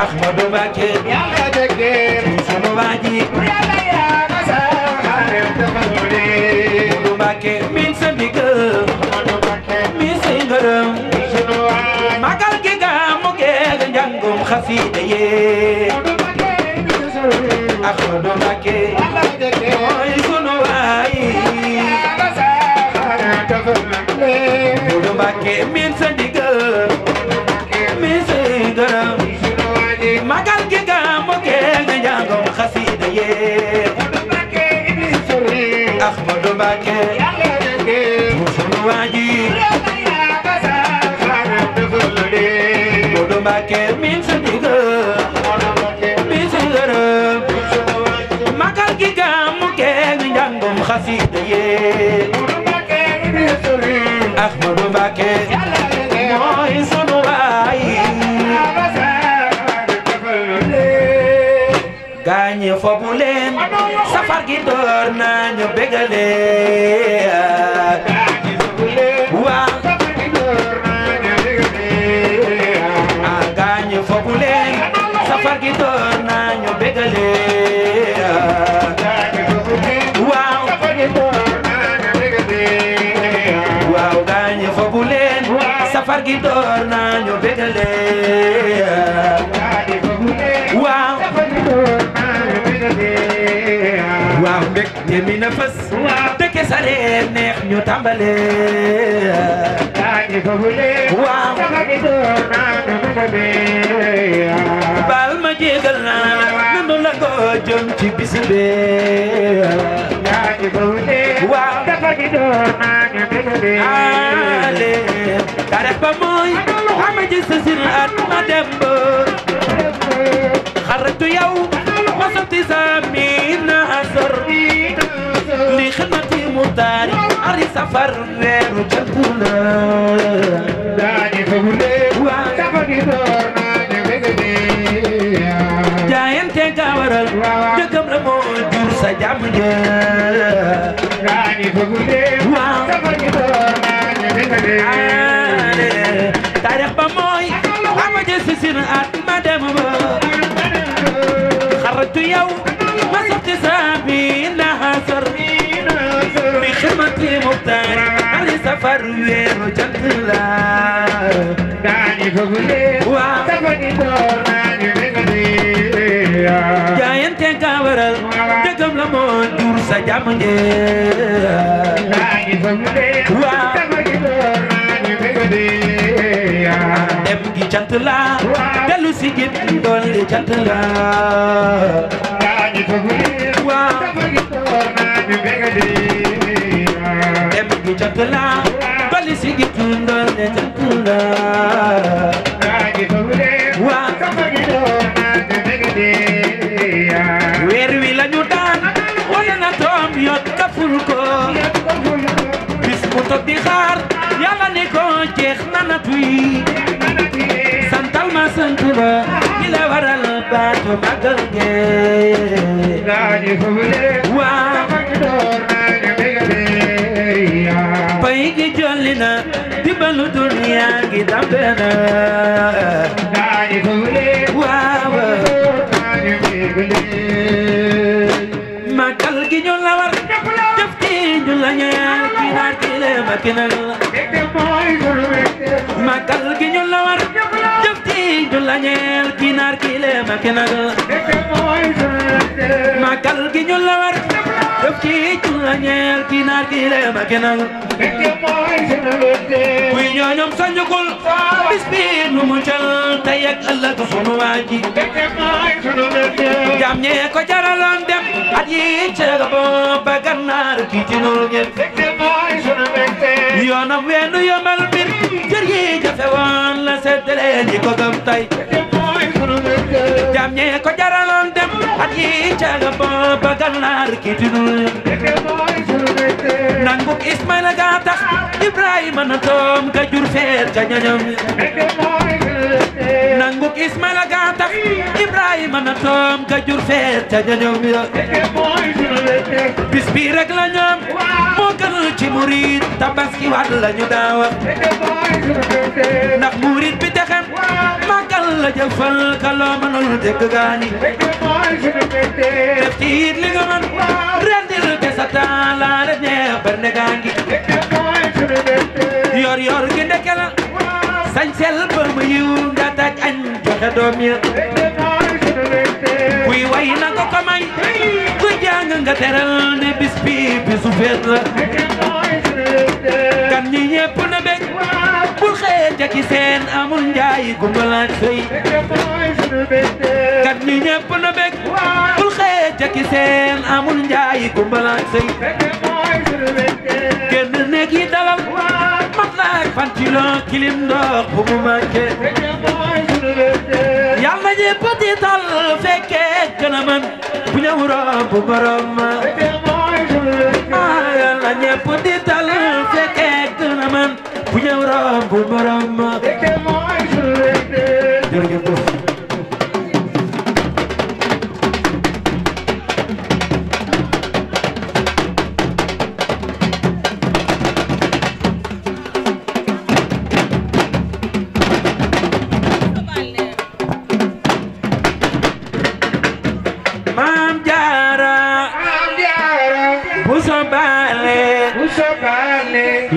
Speaker 1: Ahmadu Mbakke ci sunu waaji Ahmadu Mbakke min sa ndigal min sa ngërëm magal gi gàmmu geeg njàngum xasida yee Ahmadu Mbakke mooy sunu waay Ahmadu Mbakke min sa ndigal min sa ngërëm magal gi gàmmu geeg njàngum xasida yee Ahmadu Mbakke sunu waaji Ahmadu Mbakke min sa ndigal min sa ngërëm magal gi gàmmu geeg njàngum xasida yee Ahmadu Mbakke mooy sunu waay gaañe fobu leen safar gi door nañu bégale waaw gaañe fobu leen safar gi door nañu bégale waaw waaw gaañe fobu leen safar gi door nañu bégale waaw waaw mbég te mi na fës dëkke sare neex ñu tàmbale waaw baal ma jégal naa nanu la ko jëm ci bis be waaw ale tarex ba mooy ama ji sësin at ma dem ba xaratu yow ma sotti samina asor li xidmati mutaari ari safar weeru jantuna jaayante ga waral dëggam la moo jur sa jàmm ja waaw taarix ba mooy ama je sisin at ma dem ba xaratu yow ma sotti saabi naasar bi xidmati muxtaar ali safar weeru jant la waaw jaayante ga waral dëggam la moo jur sa jàmm ja waaw dem gi cant la dellu si gi dolli cant la waaw dem gi cant la dolli si gi dolli cant la waaw weer wi la ñu daan wala na toom yot kaful ko bis mu toog di xaar yàlla ne ko jeex na natu yi santal ma sant ba ñi la waral baatu magal ge waaw pay gi jolli na dimbalu duniya gi dambe na waaw magal gi ñu la war jëf gi ñu la ñeel kinaar ki le makinal magal gi ñu la war jëf ci ñu la ñeel kinaar ki le makinal magal gi ñu la war jëf ci ñu la ñeel kinaar ki le makinal kuy ñooñom sañugul bis bi nu mu jël tey ak ëllëg sunu waaji jam ñee ko jaraloon dem at yi ceega booba gannaar kiitinul ngeen yoonam weenu yombal mbir jër yi jafe woon la seddale ñi ko gëm tey jam ñee ko jaraloon dem at yi ceega booba gannaar kiitinul nanguk Ismaila ga tax Ibrahima na doom ka jur feet ka ñañam nanguk Ismaila ga tax Ibrahima na doom ka jur feet ka ñañam bis bi rek la ñoom moo gën ci murid tabaski waat la ñu daawa ndax murid bi texem màggal la jëfal ka loo mënul dégg gaani def ci it li nga mën rendil te sa taala rek neex berne gaangi yor yor gi ndeke la sañ sel ba mu yiw nga taaj añ joxe doom ya kuy way na ko ko may kuy jàng nga teral ne bis bi bisu feet la kan ñi ñépp na bég bul xeeja ki seen amul njaay gumbalaat fey kan ñi ñépp na bég bul xeeja ki seen amul njaay gumbalaat fey kenn nekk yi dalal mat naak fantilo kilim ndox bu mu manqué yàlla ñépp di tal fekkee gën a man bu ñëw romb borom yàlla ñépp di tal fekkee gën a man bu ñëw romb borom jërëjëf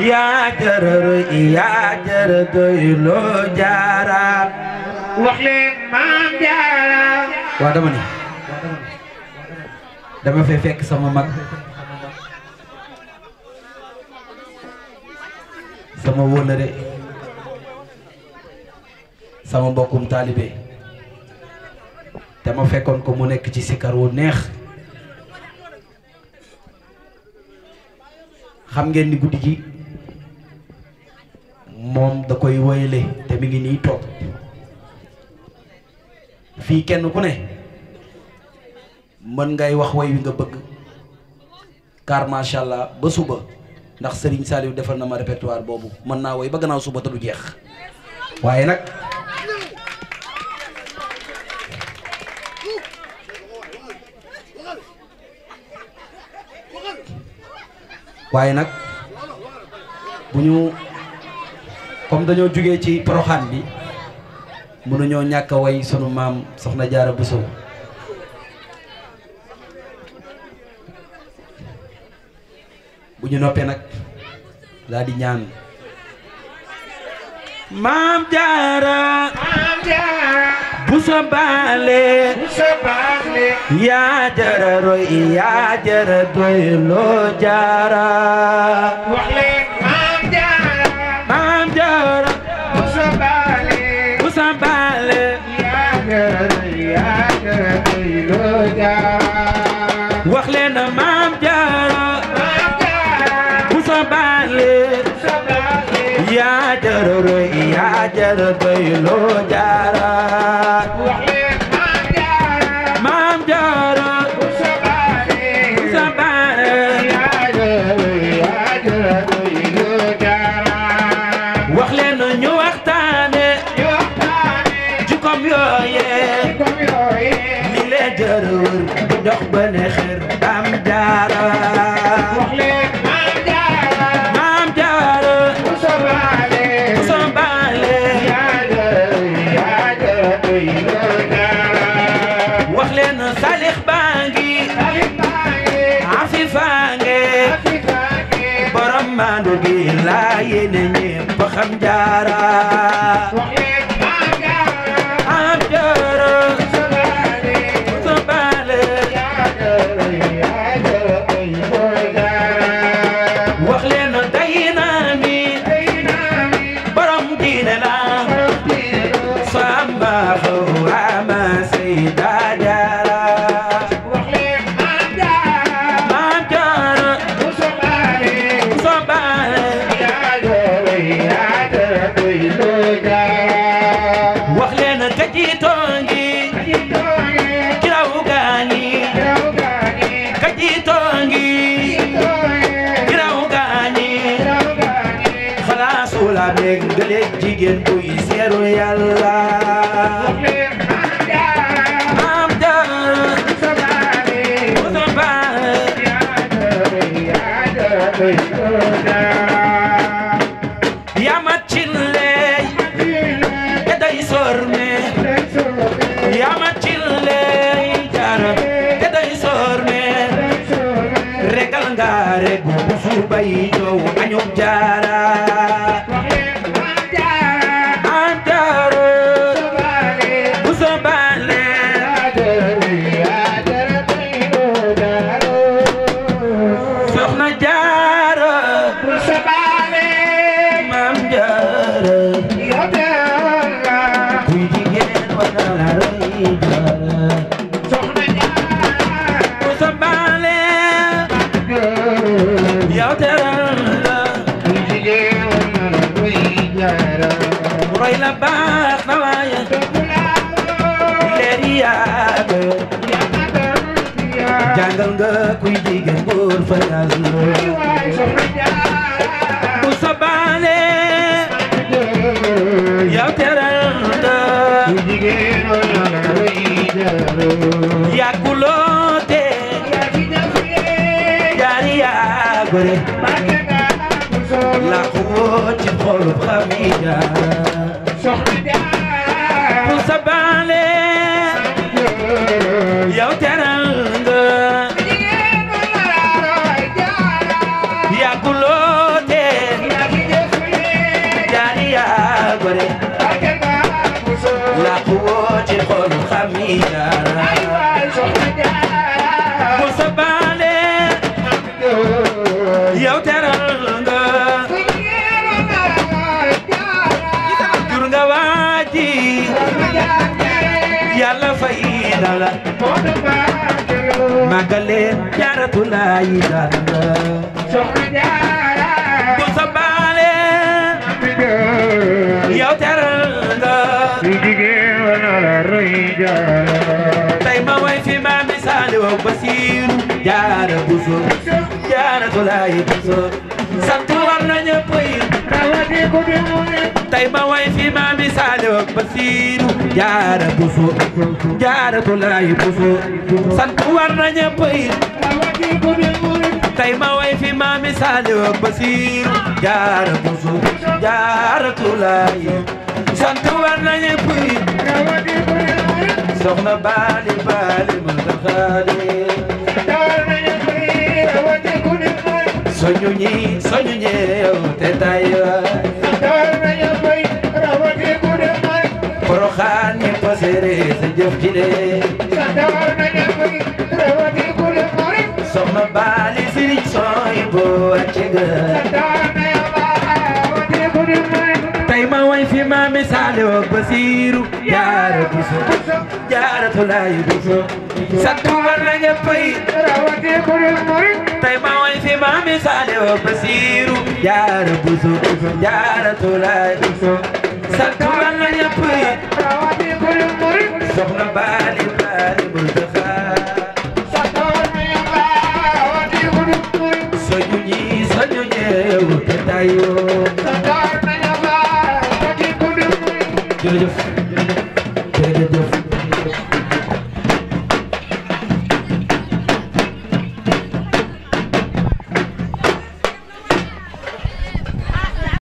Speaker 1: yaa jërër yaa jërër doy loo jaara wax leen maam jaara waa dama fay fekk sama mag sama wóllëre sama mbokkum taalibe dama fekkoon ko mu nekk ci sikar wu neex xam ngeen ni guddi gi moom da koy woyale te mi ngi nii toog fii kenn ku ne mën ngay wax woy wi nga bëgg car macha allah ba suba ndax Serigne Saliou defal na ma répertoire boobu mën naa woy ba gannaaw suba te du jeex waaye nag bu ñu comme dañoo jógee ci Porokhane bi mënuñoo ñàkk a way sunu maam Soxna Jaara Buso bu ñu noppee nag daal di ñaan maam Jaara Buso baale yaa jara roy yaa jara doy loo jaara wax leen maam Jaara Buso baale yaa jara doy loo jaara wax leen maam Jaara Buso baale yaa jara roy yaa jara doy loo jaara maam Jaara Buso baale yaa jara doy loo jaara wax leen ñu waxtaane jukom yooyee li leen jara wër dox ba ne xër Maam Jaara wax leen Maam Jaara Buso baale yaa jara doy loo gi laa yéene ñépp xam jaara am jaara sabale wax leen day naa mi borom diine la samba xawama sayda jaara Gëlëg jigéen buy seeru Yàlla am jaara yama cilley te day sorne yama cilley jaara te day sorne regal nga rek bu fu bay ñëw añu jaara roy la baax na waaye leeri yaa jàngal nga kuy jigéen góor fa Yàlla bu sabale yow teral nga yàgguloote jaari yaa gore la xoo ci xol xami jaara bu sabale yow teral nga yàgguloote jaari yaa gore la xoo ci xol xami jaara bu sabale yow teral nga jur nga waaji Yàlla fay na la magaleen Jaaratulaay dara bu sabale yow teral nga tey ma way fi ma misaali wa Basiiru Jaara Buso Jaaratulaay Buso sant war na ñëpp yi tey ma way fi ma misaali wa Basiiru Jaara Buso Jaaratulaay Buso sant war na ñëpp yi tey ma way fi ma misaali wa Basiiru Jaara Buso Jaaratulaay sant war na ñëpp yi soxna baali baali ma taxaale soñu ñeew te taywa Poroxaan ñi pasere sa jëf ji de soxna baali sëriñ sooy boo wàcce ga tey ma way fi ma misaale wa Basiiru Jaara Buso Jaaratulaay Buso sant war na ñëpp yi tey ma way fi ma misaale wa Basiiru Jaara Buso Jaaratulaay Buso sant war na ñëpp yi soxna baali baali bul taxaar soñu ñeew te tayoo jërëjëf